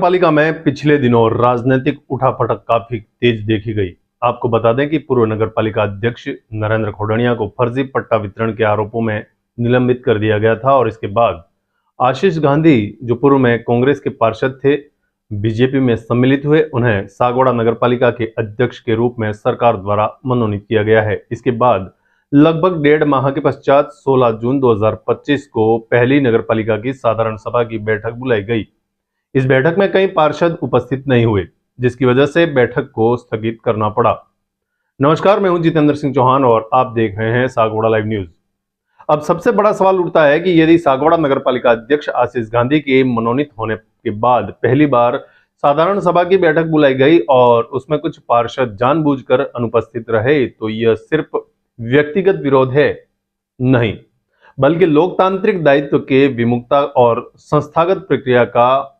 पालिका में पिछले दिनों राजनीतिक उठापटक काफी तेज देखी गई। आपको बता दें कि पूर्व नगर पालिका अध्यक्ष नरेंद्र खोडनिया को फर्जी पट्टा वितरण के आरोपों में निलंबित कर दिया गया था और इसके बाद आशीष गांधी, जो पूर्व में कांग्रेस के पार्षद थे, बीजेपी में सम्मिलित हुए, उन्हें सागवाड़ा नगर पालिका के अध्यक्ष के रूप में सरकार द्वारा मनोनीत किया गया है। इसके बाद लगभग 1.5 माह के पश्चात 16 जून 2025 को पहली नगर पालिका की साधारण सभा की बैठक बुलाई गई। इस बैठक में कई पार्षद उपस्थित नहीं हुए, जिसकी वजह से बैठक को स्थगित करना पड़ा। नमस्कार, मैं हूं जितेंद्र सिंह चौहान और आप देख रहे हैं सागवाड़ा लाइव न्यूज। अब सबसे बड़ा सवाल उठता है कि यदि सागवाड़ा नगर पालिका अध्यक्ष आशीष गांधी के मनोनीत होने के बाद पहली बार साधारण सभा की बैठक बुलाई गई और उसमें कुछ पार्षद जानबूझकर अनुपस्थित रहे, तो यह सिर्फ व्यक्तिगत विरोध है नहीं, बल्कि लोकतांत्रिक दायित्व के विमुखता और संस्थागत प्रक्रिया का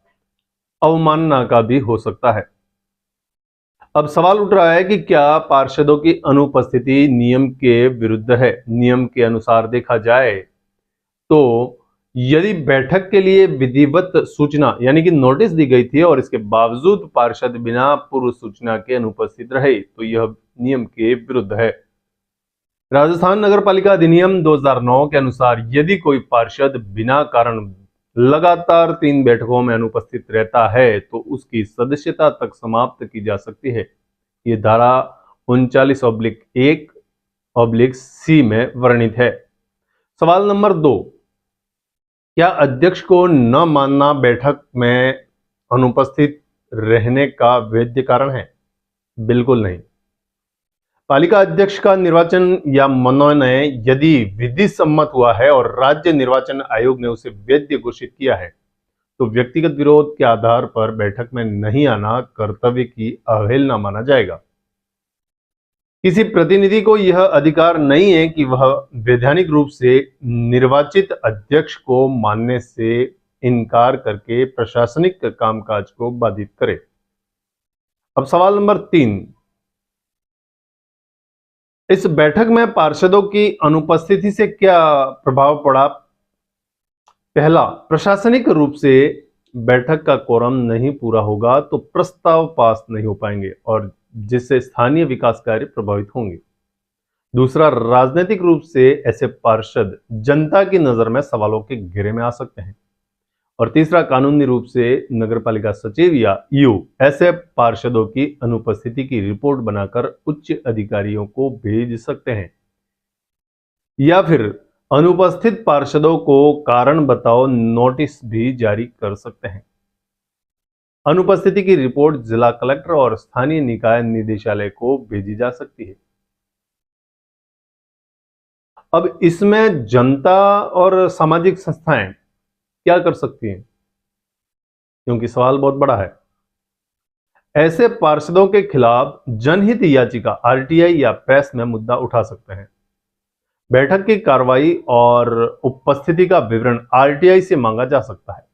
अवमानना का भी हो सकता है। अब सवाल उठ रहा है कि क्या पार्षदों की अनुपस्थिति नियम के विरुद्ध है? नियम के अनुसार देखा जाए तो यदि बैठक के लिए विधिवत सूचना यानी कि नोटिस दी गई थी और इसके बावजूद पार्षद बिना पूर्व सूचना के अनुपस्थित रहे, तो यह नियम के विरुद्ध है। राजस्थान नगर पालिका अधिनियम 2009 के अनुसार यदि कोई पार्षद बिना कारण लगातार 3 बैठकों में अनुपस्थित रहता है तो उसकी सदस्यता तक समाप्त की जा सकती है। ये धारा 39/1/C में वर्णित है। सवाल नंबर 2, क्या अध्यक्ष को न मानना बैठक में अनुपस्थित रहने का वैध कारण है? बिल्कुल नहीं। पालिका अध्यक्ष का निर्वाचन या मनोनयन यदि विधि सम्मत हुआ है और राज्य निर्वाचन आयोग ने उसे वैध घोषित किया है, तो व्यक्तिगत विरोध के आधार पर बैठक में नहीं आना कर्तव्य की अवहेलना माना जाएगा। किसी प्रतिनिधि को यह अधिकार नहीं है कि वह वैधानिक रूप से निर्वाचित अध्यक्ष को मानने से इनकार करके प्रशासनिक कामकाज को बाधित करे। अब सवाल नंबर 3, इस बैठक में पार्षदों की अनुपस्थिति से क्या प्रभाव पड़ा? पहला, प्रशासनिक रूप से बैठक का कोरम नहीं पूरा होगा तो प्रस्ताव पास नहीं हो पाएंगे और जिससे स्थानीय विकास कार्य प्रभावित होंगे। दूसरा, राजनीतिक रूप से ऐसे पार्षद जनता की नजर में सवालों के घेरे में आ सकते हैं। और तीसरा, कानूनी रूप से नगरपालिका सचिव या ईओ ऐसे पार्षदों की अनुपस्थिति की रिपोर्ट बनाकर उच्च अधिकारियों को भेज सकते हैं या फिर अनुपस्थित पार्षदों को कारण बताओ नोटिस भी जारी कर सकते हैं। अनुपस्थिति की रिपोर्ट जिला कलेक्टर और स्थानीय निकाय निदेशालय को भेजी जा सकती है। अब इसमें जनता और सामाजिक संस्थाएं क्या कर सकती हैं? क्योंकि सवाल बहुत बड़ा है। ऐसे पार्षदों के खिलाफ जनहित याचिका आरटीआई या प्रेस में मुद्दा उठा सकते हैं। बैठक की कार्रवाई और उपस्थिति का विवरण आरटीआई से मांगा जा सकता है।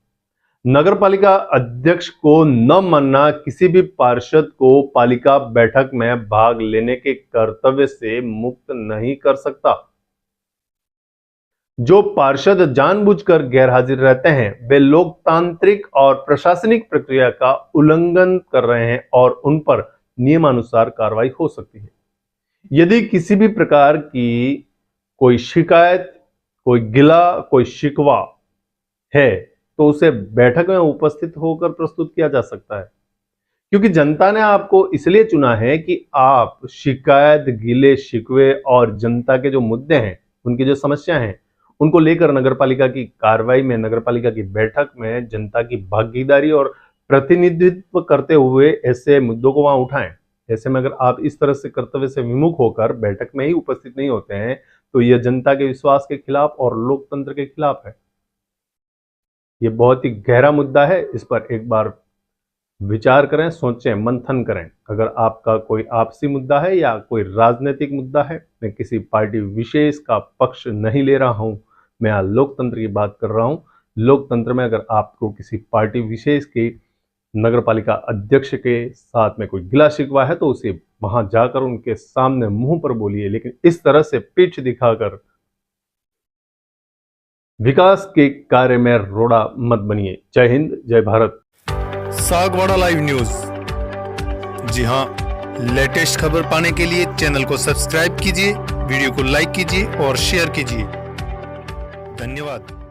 नगर पालिका अध्यक्ष को न मानना किसी भी पार्षद को पालिका बैठक में भाग लेने के कर्तव्य से मुक्त नहीं कर सकता। जो पार्षद जानबूझकर गैरहाजिर रहते हैं वे लोकतांत्रिक और प्रशासनिक प्रक्रिया का उल्लंघन कर रहे हैं और उन पर नियमानुसार कार्रवाई हो सकती है। यदि किसी भी प्रकार की कोई शिकायत, कोई गिला, कोई शिकवा है तो उसे बैठक में उपस्थित होकर प्रस्तुत किया जा सकता है, क्योंकि जनता ने आपको इसलिए चुना है कि आप शिकायत, गिले शिकवे और जनता के जो मुद्दे हैं, उनकी जो समस्या हैं, उनको लेकर नगरपालिका की कार्रवाई में, नगरपालिका की बैठक में जनता की भागीदारी और प्रतिनिधित्व करते हुए ऐसे मुद्दों को वहां उठाएं। ऐसे में अगर आप इस तरह से कर्तव्य से विमुख होकर बैठक में ही उपस्थित नहीं होते हैं तो यह जनता के विश्वास के खिलाफ और लोकतंत्र के खिलाफ है। यह बहुत ही गहरा मुद्दा है, इस पर एक बार विचार करें, सोचें, मंथन करें। अगर आपका कोई आपसी मुद्दा है या कोई राजनीतिक मुद्दा है, मैं किसी पार्टी विशेष का पक्ष नहीं ले रहा हूं, मैं यहाँ लोकतंत्र की बात कर रहा हूं। लोकतंत्र में अगर आपको किसी पार्टी विशेष के नगरपालिका अध्यक्ष के साथ में कोई गिला शिकवा है तो उसे वहां जाकर उनके सामने मुंह पर बोलिए, लेकिन इस तरह से पीठ दिखाकर विकास के कार्य में रोड़ा मत बनिए। जय हिंद, जय भारत। Sagwara live news. जी हां, लेटेस्ट खबर पाने के लिए चैनल को सब्सक्राइब कीजिए, वीडियो को लाइक कीजिए और शेयर कीजिए। धन्यवाद।